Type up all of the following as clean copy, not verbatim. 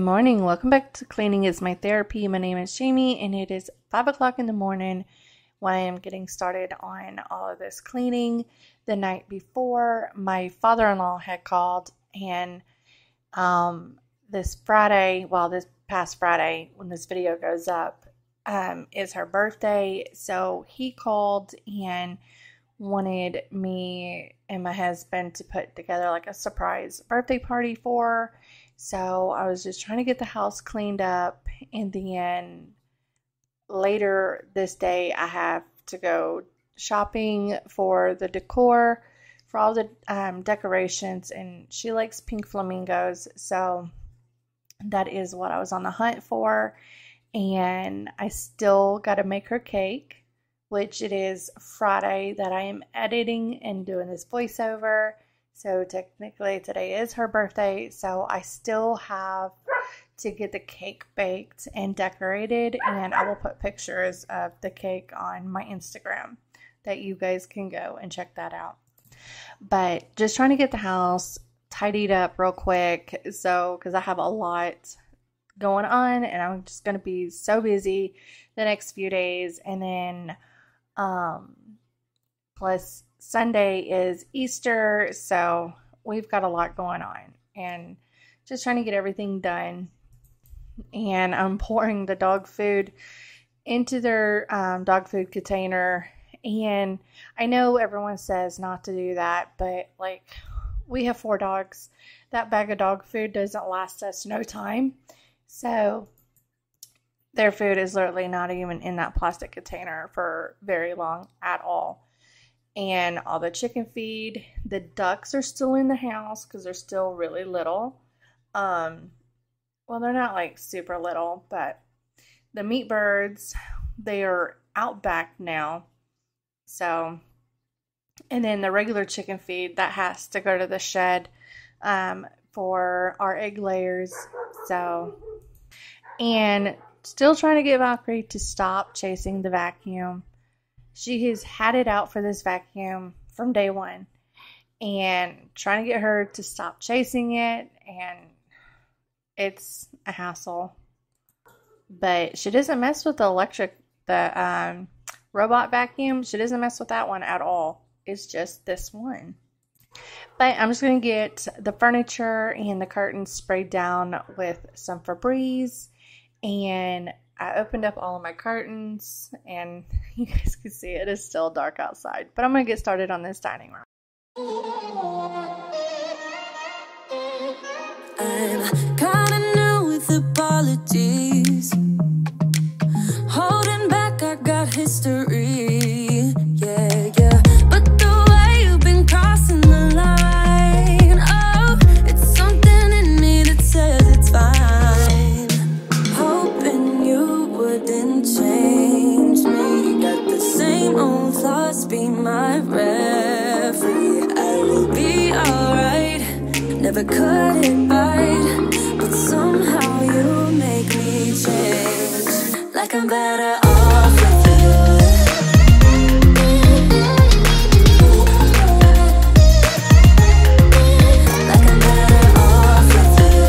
morning. Welcome back to Cleaning is My Therapy. My name is Jamie, and it is 5 o'clock in the morning when I am getting started on all of this cleaning. The night before, my father-in-law had called, and this past Friday, when this video goes up, is her birthday. So he called and wanted me and my husband to put together like a surprise birthday party for her. So I was just trying to get the house cleaned up, and then later this day I have to go shopping for the decor for all the decorations, and she likes pink flamingos, so that is what I was on the hunt for. And I still got to make her cake, which it is Friday that I am editing and doing this voiceover. So technically today is her birthday, so I still have to get the cake baked and decorated, and I will put pictures of the cake on my Instagram that you guys can go and check that out. But just trying to get the house tidied up real quick, so because I have a lot going on and I'm just going to be so busy the next few days. And then plus Sunday is Easter, so we've got a lot going on and just trying to get everything done. And I'm pouring the dog food into their dog food container, and I know everyone says not to do that, but like, we have 4 dogs. That bag of dog food doesn't last us no time, so their food is literally not even in that plastic container for very long at all. And all the chicken feed, the ducks are still in the house because they're still really little. Well, they're not like super little, but the meat birds, they are out back now. So, and then the regular chicken feed, that has to go to the shed for our egg layers. So, and still trying to get Valkyrie to stop chasing the vacuum. She has had it out for this vacuum from day one, and trying to get her to stop chasing it, and it's a hassle. But she doesn't mess with the robot vacuum. She doesn't mess with that one at all. It's just this one. But I'm just going to get the furniture and the curtains sprayed down with some Febreze, and I opened up all of my curtains, and you guys can see it is still dark outside. But I'm going to get started on this dining room. I'm kinda new with apologies. Holding back, I got history. Yeah, yeah. But the way you've been crossing the line, oh, it's something in me that says it's fine. Hoping you wouldn't change me. Got the same old thoughts, be my referee. I will be alright. Never cut it right, but somehow you make me change. Like I'm better off with you. Like I'm better off with you.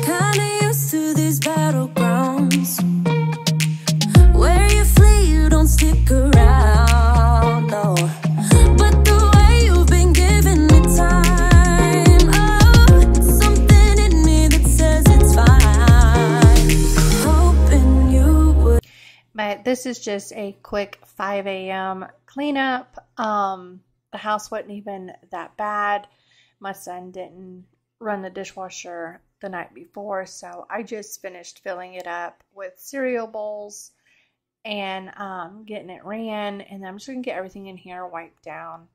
Kinda used to these battlegrounds. Stick around, no. But the way you've been giving me time, oh, it's something in me that says it's fine. Hoping you would. But this is just a quick 5 a.m. cleanup. The house wasn't even that bad. My son didn't run the dishwasher the night before, so I just finished filling it up with cereal bowls and getting it ran, and I'm just gonna get everything in here wiped down.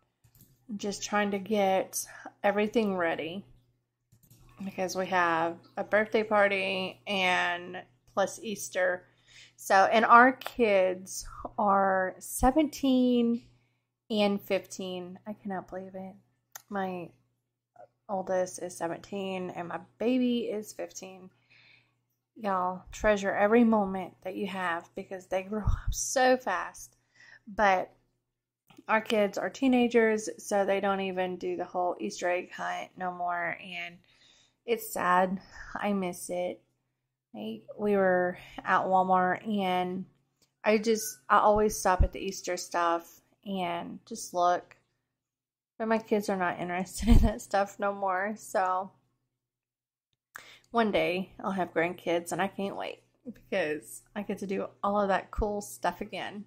I'm just trying to get everything ready because we have a birthday party and plus Easter. So, and our kids are 17 and 15. I cannot believe it. My oldest is 17 and my baby is 15. Y'all treasure every moment that you have because they grow up so fast. But our kids are teenagers, so they don't even do the whole Easter egg hunt no more, and it's sad. I miss it. We were at Walmart, and I always stop at the Easter stuff and just look. But my kids are not interested in that stuff no more. So one day I'll have grandkids, and I can't wait because I get to do all of that cool stuff again.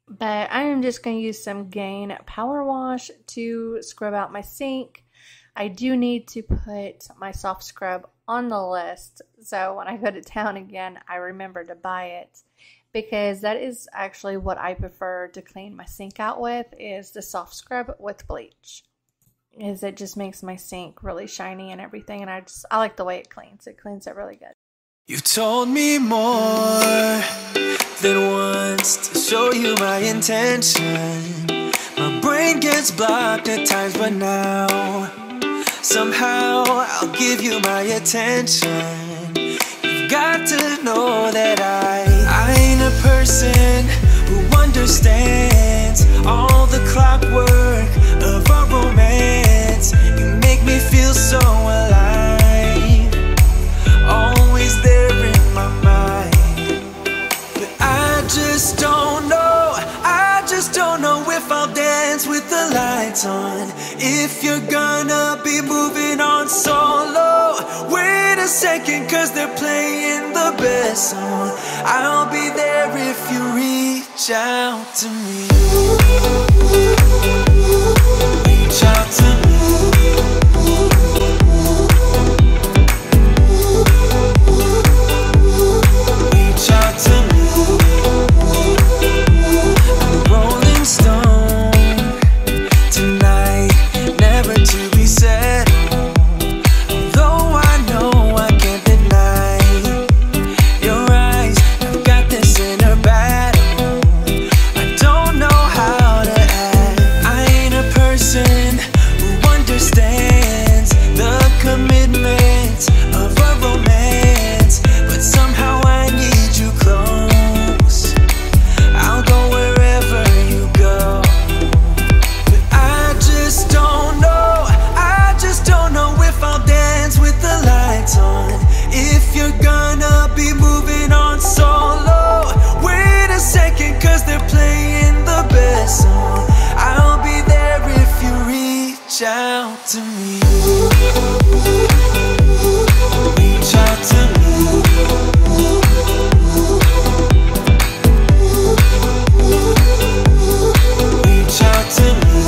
But I am just going to use some Gain Power Wash to scrub out my sink. I do need to put my soft scrub on the list, so when I go to town again, I remember to buy it, because that is actually what I prefer to clean my sink out with, is the soft scrub with bleach. It just makes my sink really shiny and everything, and I like the way it cleans. It cleans it really good. You told me more than once to show you my intention. My brain gets blocked at times, but now somehow I'll give you my attention. You've got to know that I ain't a person who understands all the clockwork of our romance. You make me feel so alive, always there in my mind. But I just don't know if I'll dance with the lights on, if you're gonna be moving on solo. Wait a second, cause they're playing the best song. I'll be there if you reach out to me. Reach out to me. Reach out to me. I'm a rolling stone tonight, never to be settled. Though I know I can't deny your eyes, I've got this inner battle. I don't know how to act. I ain't a person who understands the commitment of a romance, but somehow I need you close. I'll go wherever you go. But I just don't know if I'll dance with the lights on, if you're gonna be moving on solo. Wait a second, cause they're playing the best song. I'll be there if you reach out to me. Reach out to me. Reach out to me.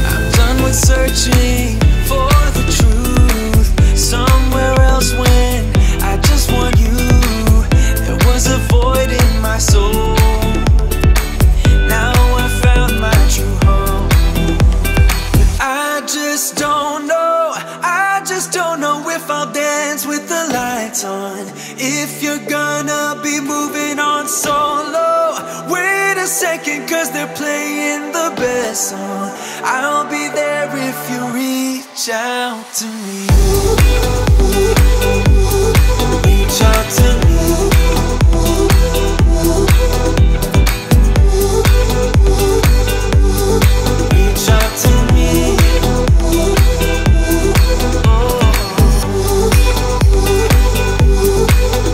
I'm done with searching for the truth somewhere else when I just want you. There was a void in my soul. Now I found my true home. But I just don't know if I'll dance with the lights on, if you're gonna be moving on solo. Wait a second, cause they're playing the best song. I'll be there if you reach out to me. Reach out to me. Reach out to me.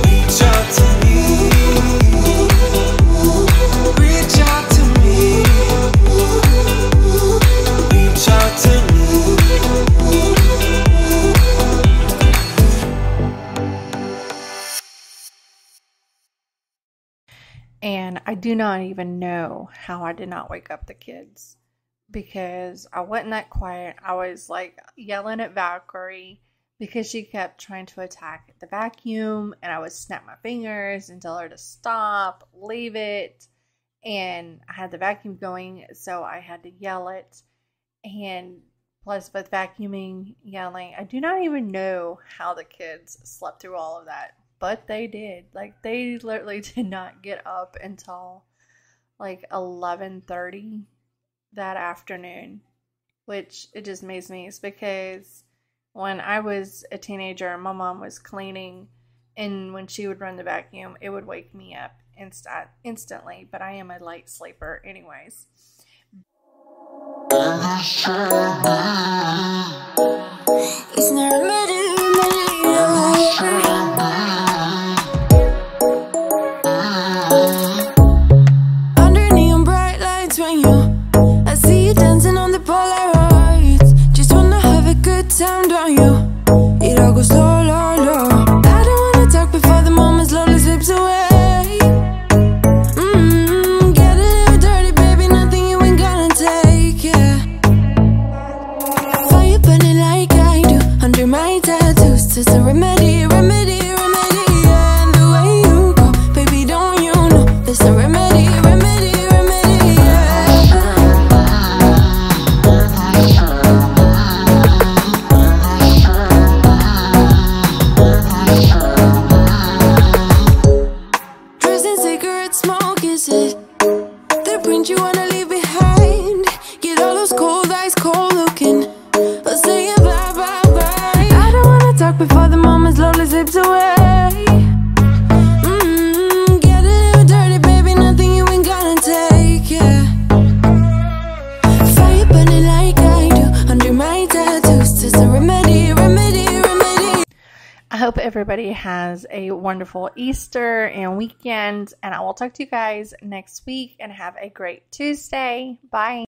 Reach out to me. Reach out to me. Reach out to me. And I do not even know how I did not wake up the kids, because I wasn't that quiet. I was like yelling at Valkyrie because she kept trying to attack the vacuum, and I would snap my fingers and tell her to stop, leave it. And I had the vacuum going, so I had to yell it. And plus, with vacuuming, yelling, I do not even know how the kids slept through all of that. But they did. Like, they literally did not get up until like 11:30 that afternoon, which it just makes me. It's because when I was a teenager, my mom was cleaning, and when she would run the vacuum, it would wake me up instantly, but I am a light sleeper anyways. It's not ready. Under neon bright lights when I see you dancing on the Polaroids. Just wanna have a good time, don't you? It all goes low, low, low. I don't wanna talk before the moment slowly slips away. Get a little dirty, baby, nothing you ain't gonna take, yeah. Fire burning like I do under my tattoos. There's a remedy, remedy, remedy, yeah. And the way you go, baby, don't you know? There's a remedy, remedy, remedy, yeah. Dressed in cigarette smoke, is it the print you wanna leave behind? Get all those cold eyes cold looking, or say a bye, bye, bye. I don't wanna talk before the moment slowly slips away. Get a little dirty, baby, nothing you ain't gonna take, yeah. Fire burning like I do under my tattoos. There's a remedy, remedy, remedy. I hope everybody has a wonderful Easter and weekend, and I will talk to you guys next week, and have a great Tuesday. Bye.